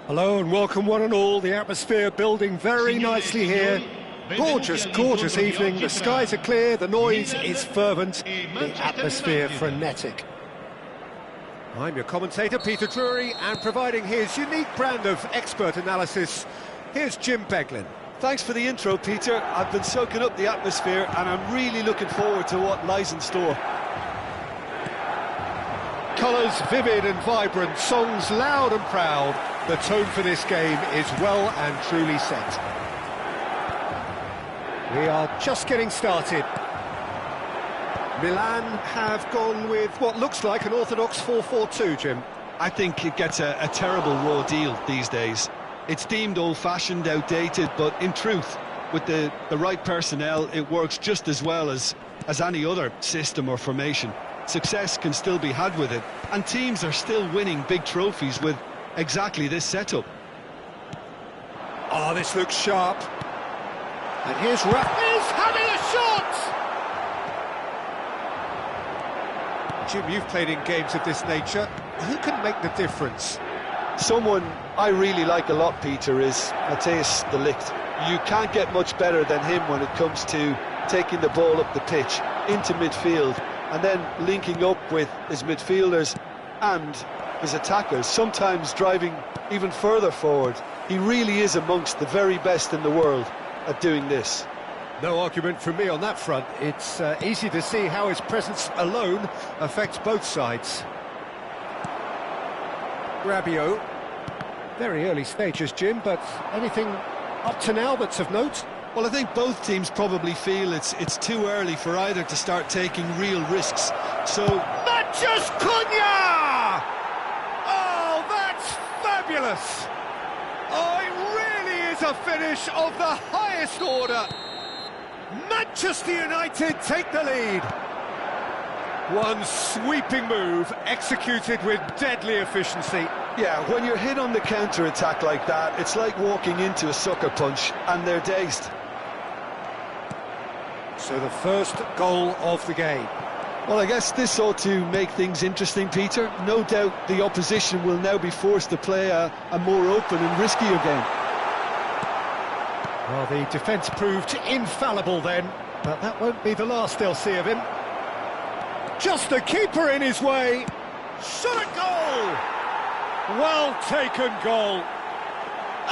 Hello and welcome one and all, the atmosphere building very nicely here. Gorgeous, gorgeous evening, the skies are clear, the noise is fervent, the atmosphere frenetic. I'm your commentator, Peter Drury, and providing his unique brand of expert analysis, here's Jim Beglin. Thanks for the intro, Peter. I've been soaking up the atmosphere and I'm really looking forward to what lies in store. Colours vivid and vibrant, songs loud and proud. The tone for this game is well and truly set. We are just getting started. Milan have gone with what looks like an orthodox 4-4-2, Jim. I think it gets a terrible raw deal these days. It's deemed old-fashioned, outdated, but in truth, with the right personnel, it works just as well as any other system or formation. Success can still be had with it, and teams are still winning big trophies with exactly this setup. Oh, this looks sharp. And here's He's having a shot! Jim, you've played in games of this nature. Who can make the difference? Someone I really like a lot, Peter, is Matthijs de Ligt. You can't get much better than him when it comes to taking the ball up the pitch, into midfield, and then linking up with his midfielders and his attackers, sometimes driving even further forward. He really is amongst the very best in the world at doing this. No argument from me on that front. It's easy to see how his presence alone affects both sides. Rabiot. Very early stages, Jim, but anything up to now that's of note? Well, I think both teams probably feel it's too early for either to start taking real risks. So... Matches Cunha! Oh, that's fabulous! Oh, it really is a finish of the highest order. Manchester United take the lead. One sweeping move, executed with deadly efficiency. Yeah, when you're hit on the counter-attack like that, it's like walking into a sucker punch, and they're dazed. So the first goal of the game. Well, I guess this ought to make things interesting, Peter. No doubt the opposition will now be forced to play a more open and riskier game. Well, the defence proved infallible then, but that won't be the last they'll see of him. Just the keeper in his way. Shot a goal! Well taken goal.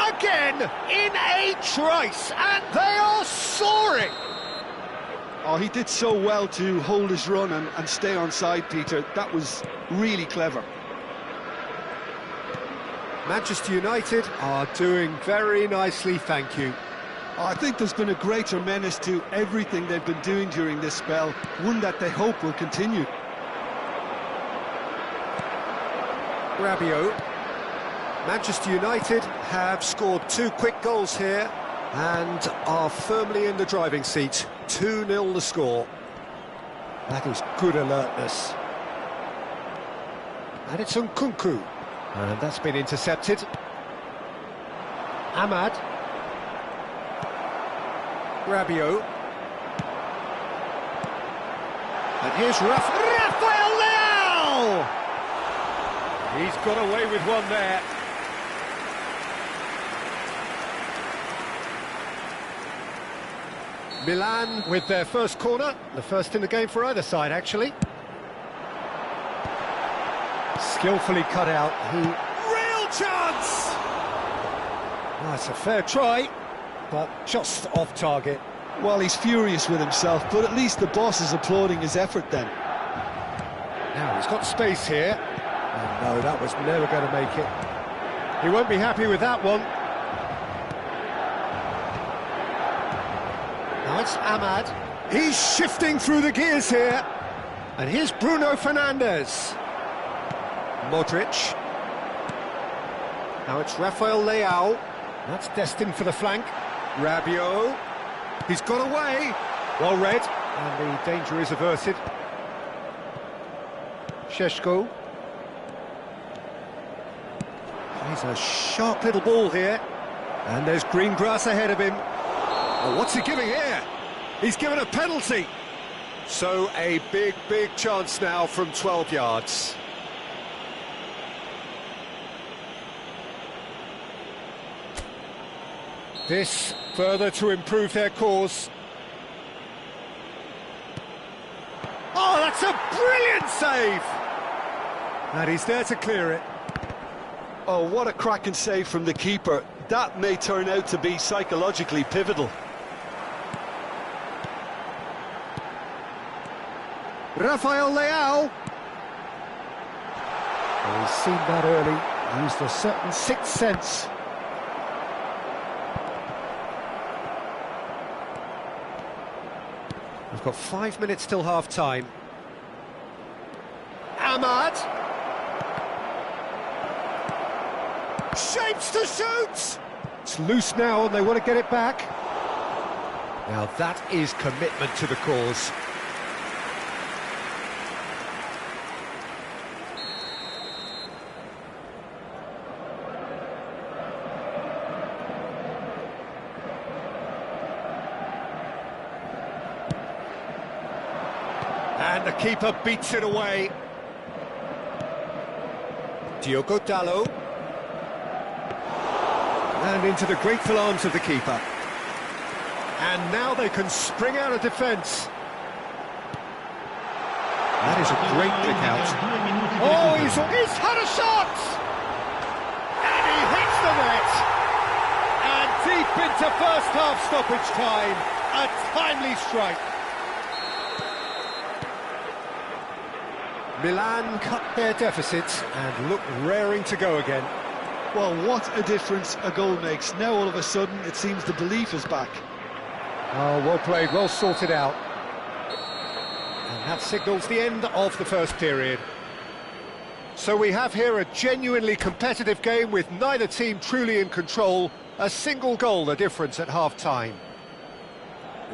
Again, in a trice, and they are soaring. Oh, he did so well to hold his run and stay on side, Peter. That was really clever. Manchester United are doing very nicely, thank you. Oh, I think there's been a greater menace to everything they've been doing during this spell, one that they hope will continue. Rabiot. Manchester United have scored 2 quick goals here and are firmly in the driving seat. 2-0 the score. That is good alertness. And it's Nkunku. And that's been intercepted. Ahmad. Rabiot. And here's Rafael Leao! He's got away with one there. Milan with their first corner, the first in the game for either side, actually. Skillfully cut out. Real chance! Oh, it's a fair try, but just off target. Well, he's furious with himself, but at least the boss is applauding his effort then. Now, he's got space here. Oh, no, that was never going to make it. He won't be happy with that one. Now it's Ahmad. He's shifting through the gears here. And here's Bruno Fernandes. Modric. Now it's Rafael Leao. That's destined for the flank. Rabiot. He's got away. Well read. And the danger is averted. Šeško. He's a sharp little ball here. And there's green grass ahead of him. Oh, what's he giving here? He's given a penalty. So a big, big chance now from 12 yards. This further to improve their cause. Oh, that's a brilliant save! And he's there to clear it. Oh, what a cracking save from the keeper. That may turn out to be psychologically pivotal. Rafael Leao. Oh, he's seen that early. Used a certain sixth sense. We've got 5 minutes till half-time. Ahmad. Shapes to shoot! It's loose now and they want to get it back. Now that is commitment to the cause. And the keeper beats it away. Diogo Dalot. And into the grateful arms of the keeper. And now they can spring out of defence. That is a great kick out. Oh, he's had a shot! And he hits the net! And deep into first half stoppage time. A timely strike. Milan cut their deficit and look raring to go again. Well, what a difference a goal makes. Now all of a sudden it seems the belief is back. Oh, well played, well sorted out. And that signals the end of the first period. So we have here a genuinely competitive game with neither team truly in control. A single goal the difference at half-time.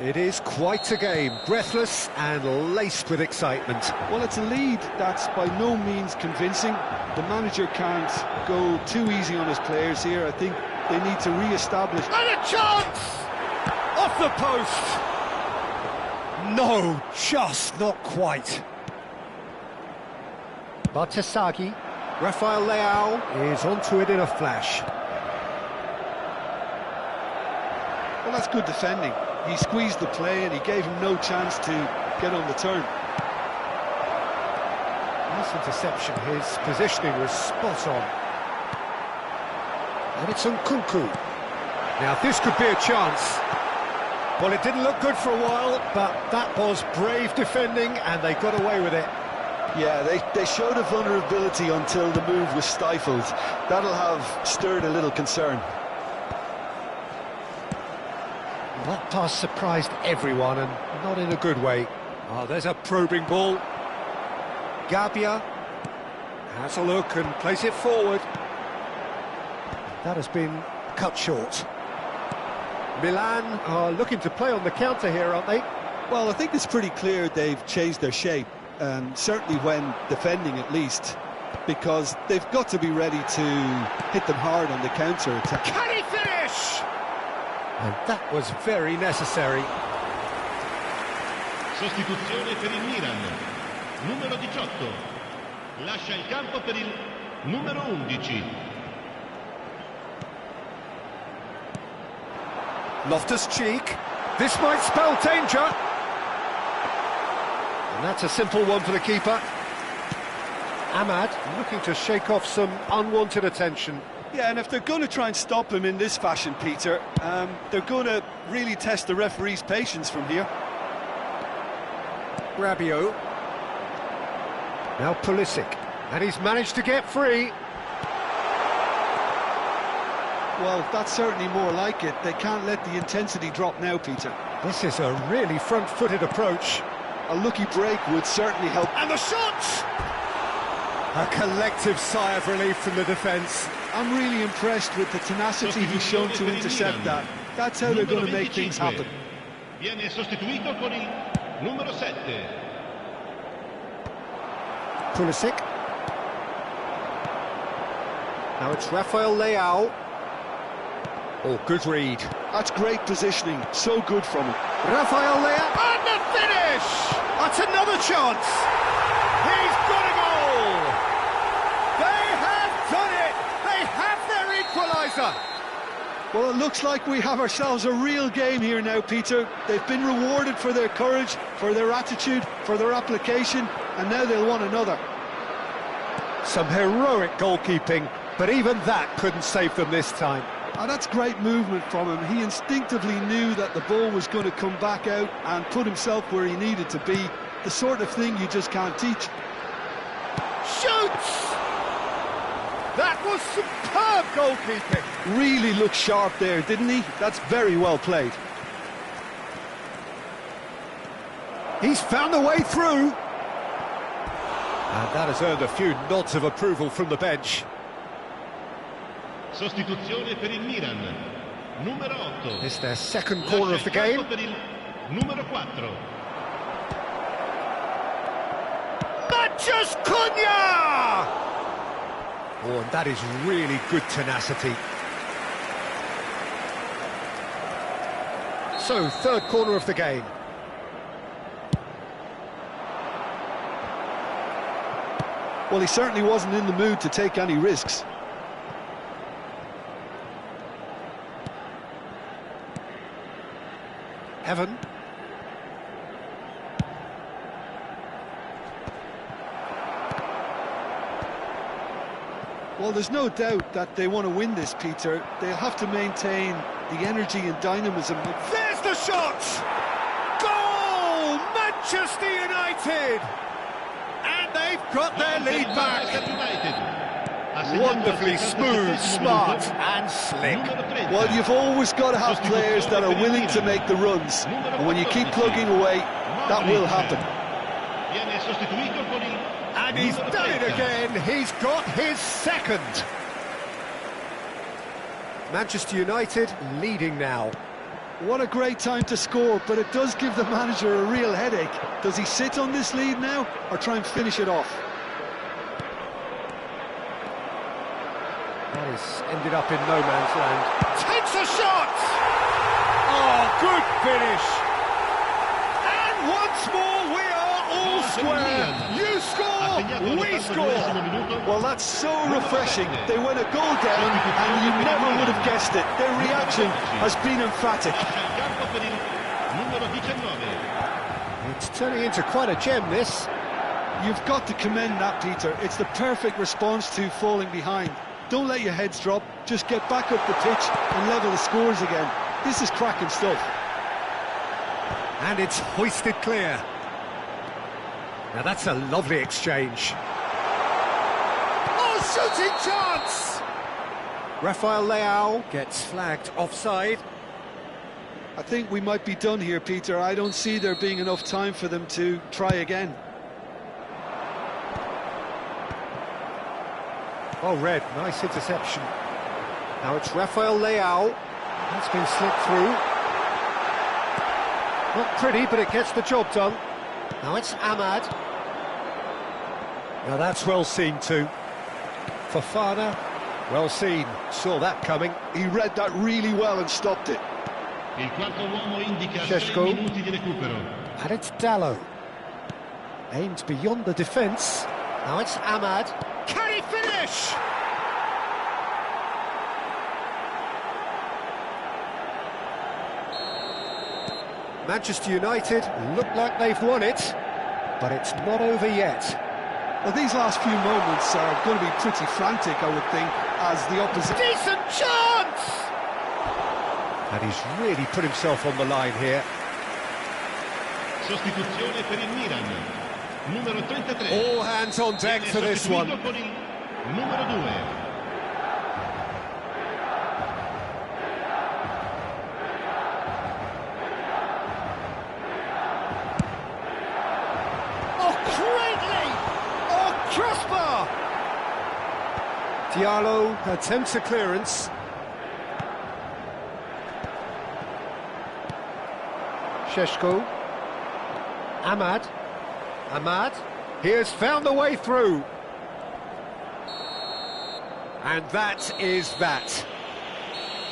It is quite a game, breathless and laced with excitement. Well, it's a lead that's by no means convincing. The manager can't go too easy on his players here. I think they need to re-establish. And a chance! Off the post! No, just not quite. Bartesaghi, Rafael Leao is onto it in a flash. Well, that's good defending. He squeezed the play and he gave him no chance to get on the turn. Nice interception, his positioning was spot on. And it's Nkunku. Now this could be a chance. Well, it didn't look good for a while, but that was brave defending and they got away with it. Yeah, they showed a vulnerability until the move was stifled. That'll have stirred a little concern. That pass surprised everyone, and not in a good way. Oh, there's a probing ball. Gabia has a look and plays it forward. That has been cut short. Milan are looking to play on the counter here, aren't they? Well, I think it's pretty clear they've changed their shape, and certainly when defending at least, because they've got to be ready to hit them hard on the counter-attack. Can he finish? And that was very necessary. Sostituzione per il Milan. Numero 18. Lascia il campo per il numero 11. Loftus-Cheek. This might spell danger. And that's a simple one for the keeper. Ahmad looking to shake off some unwanted attention. Yeah, and if they're going to try and stop him in this fashion, Peter, they're going to really test the referee's patience from here. Rabiot. Now Pulisic. And he's managed to get free. Well, that's certainly more like it. They can't let the intensity drop now, Peter. This is a really front-footed approach. A lucky break would certainly help. And the shot! A collective sigh of relief from the defence. I'm really impressed with the tenacity he's shown to intercept that. That's how they're going to make things happen. Viene sostituito con il numero 7. Pulisic. Now it's Rafael Leao. Oh, good read. That's great positioning. So good from him. Rafael Leao. And the finish! That's another chance. He's got a goal. They have done it. They have their equaliser. Well, it looks like we have ourselves a real game here now, Peter. They've been rewarded for their courage, for their attitude, for their application, and now they'll want another. Some heroic goalkeeping, but even that couldn't save them this time. Oh, that's great movement from him. He instinctively knew that the ball was going to come back out and put himself where he needed to be. The sort of thing you just can't teach. Shoots! That was superb goalkeeping. Really looked sharp there, didn't he? That's very well played. He's found a way through. And that has earned a few nods of approval from the bench. Sostituzione per il Milan. Numero 8. It's their second corner of the game. Per il numero 4. Matches Cunha! Oh, and that is really good tenacity. So, third corner of the game. Well, he certainly wasn't in the mood to take any risks. Evan. Well, there's no doubt that they want to win this, Peter. They'll have to maintain the energy and dynamism. There's the shot! Goal! Manchester United! And they've got their lead back. Wonderfully smooth, smart and slick. Well, you've always got to have players that are willing to make the runs. And when you keep plugging away, that will happen. And he's done it again. He's got his second. Manchester United leading now. What a great time to score, but it does give the manager a real headache. Does he sit on this lead now, or try and finish it off? That has ended up in no man's land. Takes a shot! Oh, good finish! And once more we are all square. You score, we score. Well, that's so refreshing. They went a goal down and you never would have guessed it. Their reaction has been emphatic. It's turning into quite a gem, this. You've got to commend that, Peter. It's the perfect response to falling behind. Don't let your heads drop, just get back up the pitch and level the scores again. This is cracking stuff. And it's hoisted clear. Now that's a lovely exchange. Oh, shooting chance! Rafael Leao gets flagged offside. I think we might be done here, Peter. I don't see there being enough time for them to try again. Well read, nice interception. Now it's Rafael Leao. That's been slipped through. Not pretty, but it gets the job done. Now it's Ahmad. Now that's well seen too. Fofana, well seen. Saw that coming. He read that really well and stopped it. Šeško. And it's Dallo. Aimed beyond the defence. Now it's Ahmad. Can he finish? Manchester United look like they've won it, but it's not over yet. Well, these last few moments are going to be pretty frantic, I would think, as the opposition... Decent chance! And he's really put himself on the line here. Sostituzione per il Milan. Numero 33. All hands on deck for this one. Numero 2. Crossbar! Diallo attempts a clearance. Šeško. Ahmad. He has found the way through. And that is that.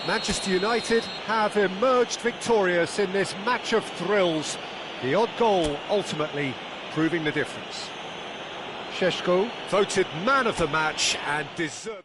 Manchester United have emerged victorious in this match of thrills. The odd goal ultimately proving the difference. Šeško voted man of the match and deserved...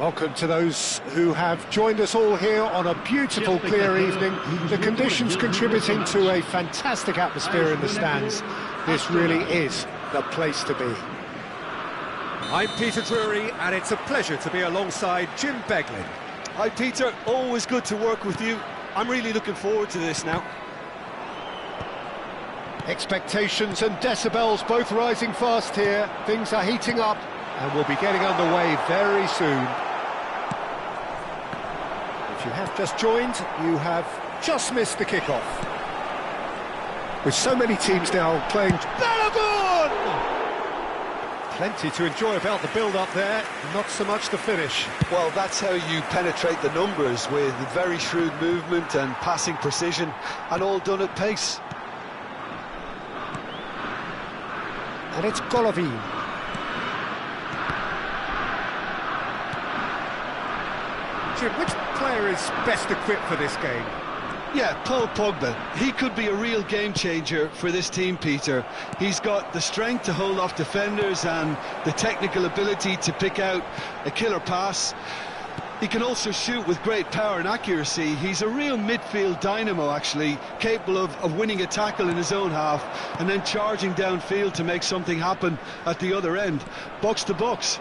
Welcome to those who have joined us all here on a beautiful, clear evening. The conditions contributing to a fantastic atmosphere in the stands. This really is the place to be. I'm Peter Drury, and it's a pleasure to be alongside Jim Beglin. Hi Peter, always good to work with you. I'm really looking forward to this now. Expectations and decibels both rising fast here. Things are heating up and we'll be getting underway very soon. If you have just joined, you have just missed the kickoff. With so many teams now playing... Balogun! Plenty to enjoy about the build-up there, not so much the finish. Well, that's how you penetrate the numbers, with very shrewd movement and passing precision, and all done at pace. And it's Golovin. Jim, which player is best equipped for this game? Yeah, Paul Pogba. He could be a real game changer for this team, Peter. He's got the strength to hold off defenders and the technical ability to pick out a killer pass. He can also shoot with great power and accuracy. He's a real midfield dynamo, actually, capable of winning a tackle in his own half and then charging downfield to make something happen at the other end. Box to box.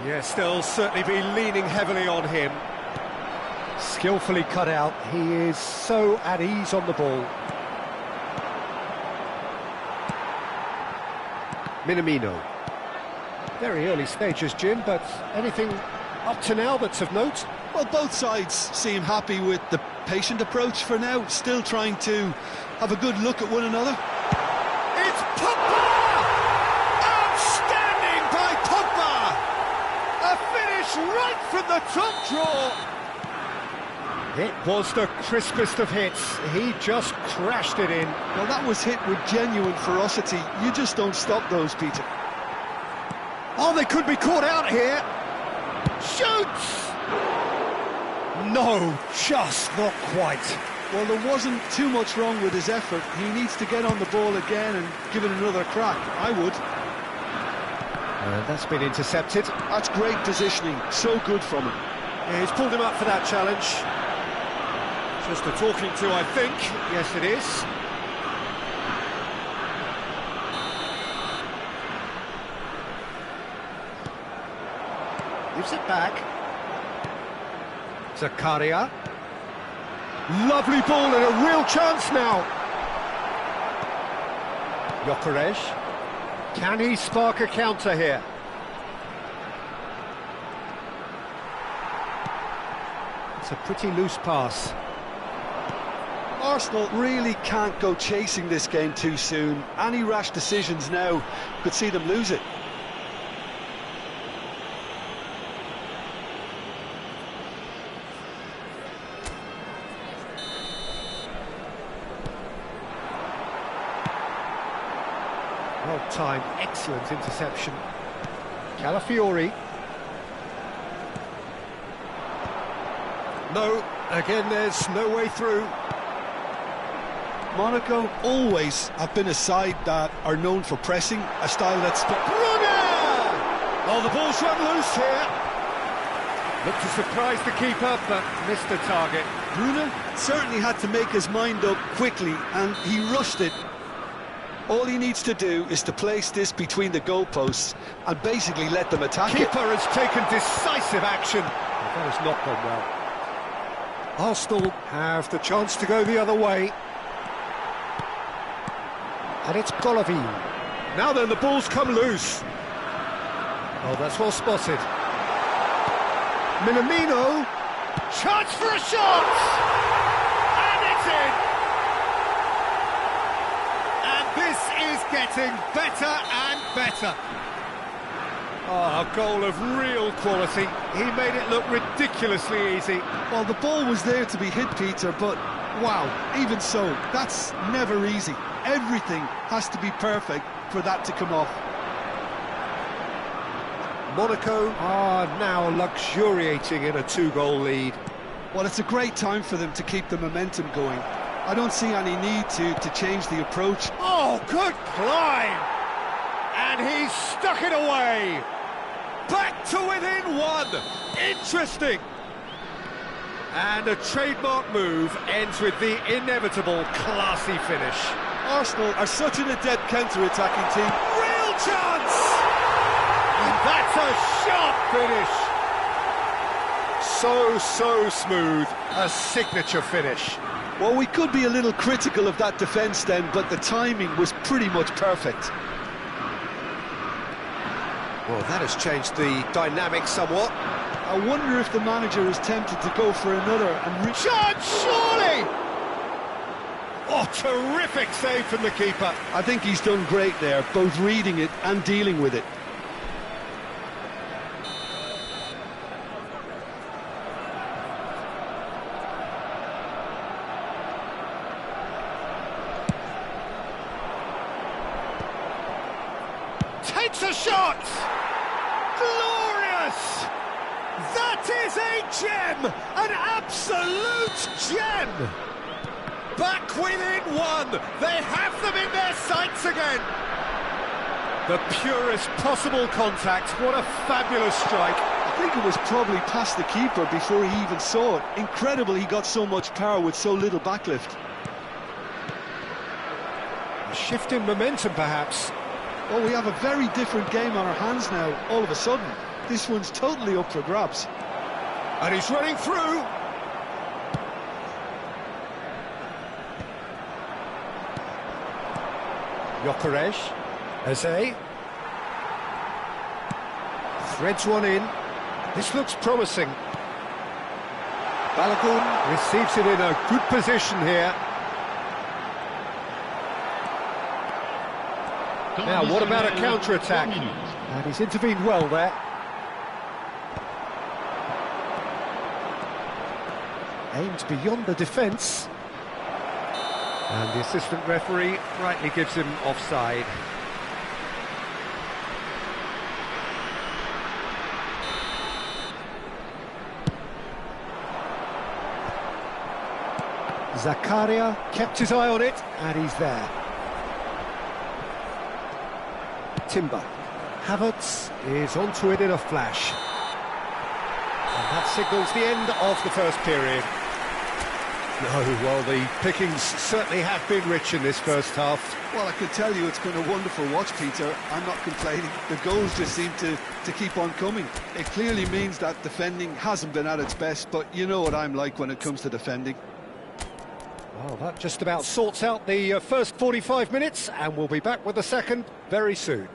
Yes, they'll certainly be leaning heavily on him. Skillfully cut out, he is so at ease on the ball. Minamino. Very early stages, Jim, but anything up to now that's of note? Well, both sides seem happy with the patient approach for now, still trying to have a good look at one another. It's Pogba! Outstanding by Pogba! A finish right from the top draw! It was the crispest of hits. He just crashed it in. Well, that was hit with genuine ferocity. You just don't stop those, Peter. Oh, they could be caught out here. Shoots! No, just not quite. Well, there wasn't too much wrong with his effort. He needs to get on the ball again and give it another crack. I would. That's been intercepted. That's great positioning. So good from him. Yeah, he's pulled him up for that challenge. Just a talking to, I think. Yes, it is. Gives it back. Zakaria. Lovely ball and a real chance now. Gyökeres. Can he spark a counter here? It's a pretty loose pass. Arsenal really can't go chasing this game too soon. Any rash decisions now could see them lose it. Well timed, excellent interception. Calafiori. No, again there's no way through. Monaco always have been a side that are known for pressing, a style that's... Brunner! Oh, the ball's run loose here. Looked to surprise the keeper, but missed the target. Brunner certainly had to make his mind up quickly, and he rushed it. All he needs to do is to place this between the goalposts and basically let them attack it. Keeper has taken decisive action. That has not gone well. Arsenal have the chance to go the other way. And it's Golovin. Now then, the ball's come loose. Oh, that's well spotted. Minamino. Chance for a shot! And it's in! And this is getting better and better. Oh, a goal of real quality. He made it look ridiculously easy. Well, the ball was there to be hit, Peter, but wow, even so, that's never easy. Everything has to be perfect for that to come off. Monaco are now luxuriating in a two-goal lead. Well, it's a great time for them to keep the momentum going. I don't see any need to change the approach. Oh, good climb! And he's stuck it away! Back to within one. Interesting. And a trademark move ends with the inevitable classy finish. Arsenal are such an adept counter-attacking team. Real chance! And that's a sharp finish. So smooth, a signature finish. Well, we could be a little critical of that defence then, but the timing was pretty much perfect. Well, that has changed the dynamic somewhat. I wonder if the manager is tempted to go for another and Chance, surely! Oh, terrific save from the keeper. I think he's done great there, both reading it and dealing with it. Takes a shot! Glorious! That is a gem! An absolute gem! Back within one. They have them in their sights again. The purest possible contact. What a fabulous strike. I think it was probably past the keeper before he even saw it. Incredible he got so much power with so little backlift. A shift in momentum, perhaps. Oh, we have a very different game on our hands now, all of a sudden. This one's totally up for grabs. And he's running through. Gyökeres, Eze. Threads one in. This looks promising. Balogun receives it in a good position here. Now, what about a counter-attack? And he's intervened well there. Aimed beyond the defence. And the assistant referee rightly gives him offside. Zakaria kept his eye on it, and he's there. Timber. Havertz is onto it in a flash. And that signals the end of the first period. No, well, the pickings certainly have been rich in this first half. Well, I can tell you it's been a wonderful watch, Peter. I'm not complaining. The goals just seem to keep on coming. It clearly means that defending hasn't been at its best, but you know what I'm like when it comes to defending. Well, that just about sorts out the first 45 minutes, and we'll be back with the second very soon.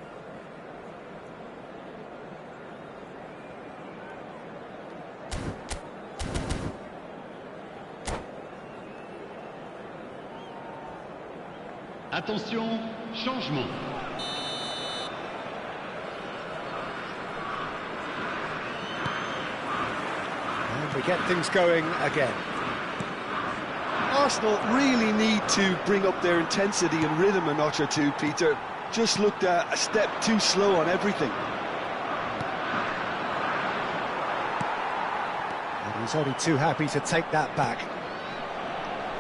Attention, changement. And we get things going again. Arsenal really need to bring up their intensity and rhythm a notch or two, Peter. Just looked a step too slow on everything. And he's only too happy to take that back.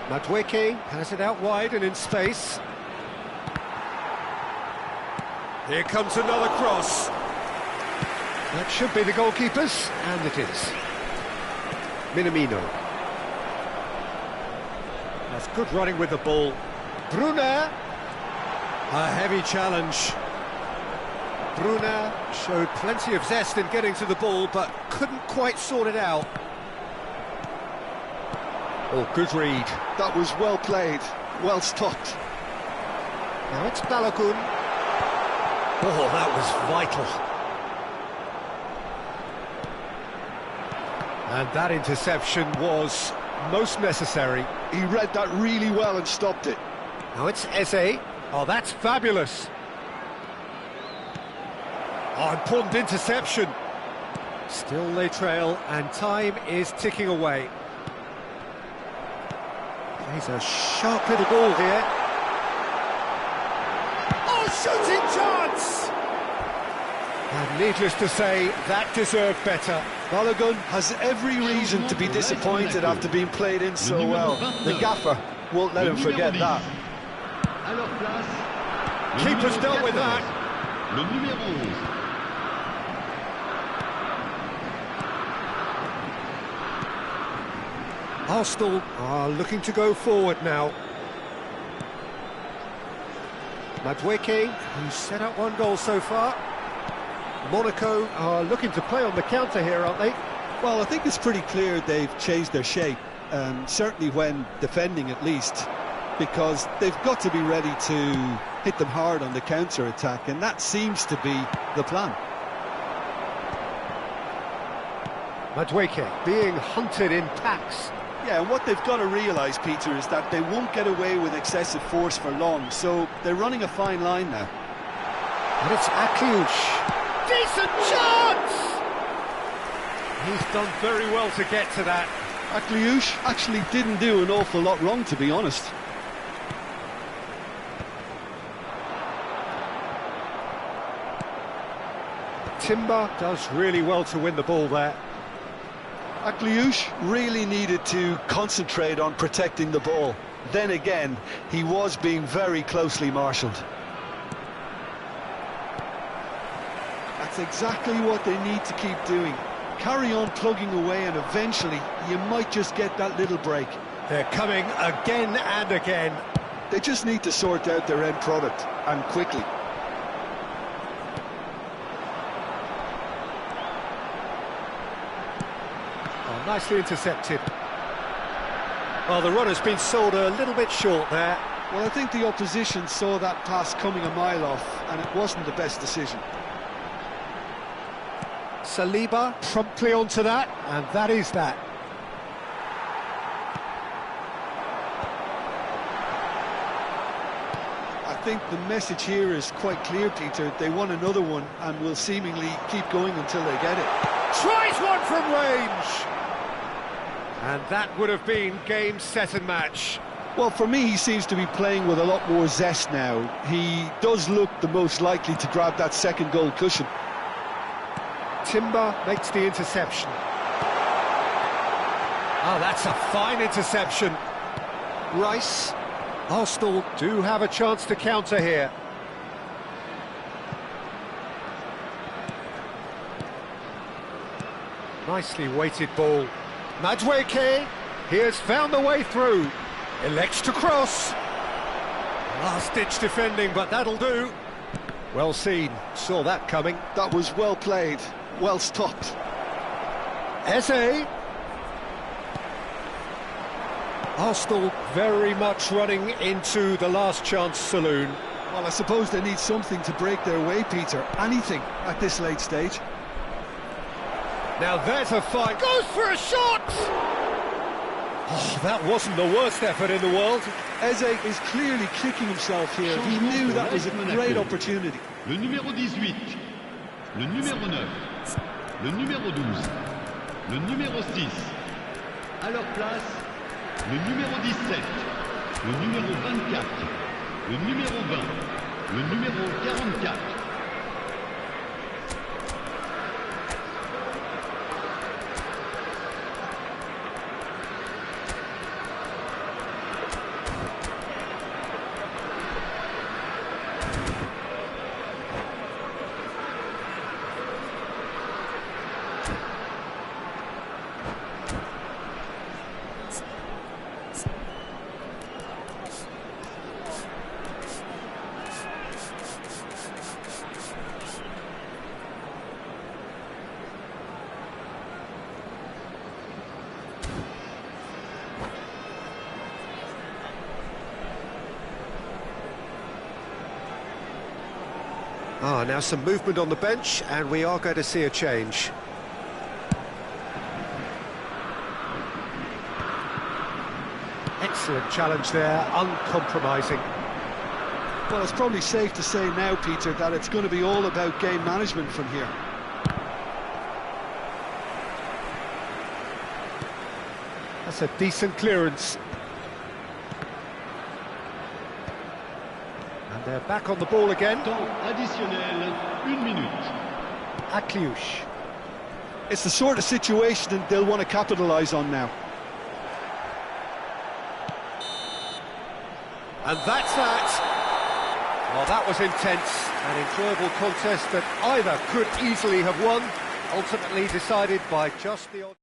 Madueke has it out wide and in space. Here comes another cross. That should be the goalkeeper's, and it is. Minamino. That's good running with the ball. Brunner. A heavy challenge. Brunner showed plenty of zest in getting to the ball, but couldn't quite sort it out. Oh, good read. That was well played, well stopped. Now it's Balogun. Oh, that was vital. And that interception was most necessary. He read that really well and stopped it. Now it's Eze. Oh, that's fabulous. Oh, important interception. Still they trail, and time is ticking away. He's a sharp little ball here. Oh, shooting chance! And needless to say, that deserved better. Balogun has every reason to be disappointed after being played in so well. The gaffer won't let him forget that. Keeper's dealt with that. Le numéro 11. Arsenal are looking to go forward now. Madueke, who's set up one goal so far. Monaco are looking to play on the counter here, aren't they? Well, I think it's pretty clear they've changed their shape, certainly when defending at least, because they've got to be ready to hit them hard on the counter-attack, and that seems to be the plan. Madueke being hunted in packs. Yeah, and what they've got to realise, Peter, is that they won't get away with excessive force for long, so they're running a fine line now. And it's Akliouche. Decent chance! He's done very well to get to that. Akliouche actually didn't do an awful lot wrong, to be honest. Timber does really well to win the ball there. Akliouche really needed to concentrate on protecting the ball. Then again, he was being very closely marshalled. That's exactly what they need to keep doing. Carry on plugging away, and eventually you might just get that little break. They're coming again and again. They just need to sort out their end product, and quickly. Oh, nicely intercepted. Well, the runner's been sold a little bit short there. Well, I think the opposition saw that pass coming a mile off, and it wasn't the best decision. Saliba promptly onto that, and that is that. I think the message here is quite clear, Peter. They want another one and will seemingly keep going until they get it. Tries one from range! And that would have been game, set and match. Well, for me, he seems to be playing with a lot more zest now. He does look the most likely to grab that second goal cushion. Timber makes the interception. Oh, that's a fine interception. Rice. Arsenal do have a chance to counter here. Nicely weighted ball. Madueke, he has found the way through. Elects to cross. Last-ditch defending, but that'll do. Well seen, saw that coming. That was well played, well stopped. Eze. Arsenal very much running into the last chance saloon. Well, I suppose they need something to break their way, Peter. Anything at this late stage. Now there's a fight. Goes for a shot! Oh, that wasn't the worst effort in the world. Eze is clearly kicking himself here. He knew that was a great opportunity. Le numéro 18, le numéro 9, le numéro 12, le numéro 6. À leur place, le numéro 17, le numéro 24, le numéro 20, le numéro 44. Ah, now some movement on the bench, and we are going to see a change. Excellent challenge there, uncompromising. Well, it's probably safe to say now, Peter, that it's going to be all about game management from here. That's a decent clearance. And they're back on the ball again. Temps additionnel, 1 minute. Akliouche. It's the sort of situation that they'll want to capitalise on now. And that's that. Well, that was intense, an enjoyable contest that either could easily have won, ultimately decided by just the odd...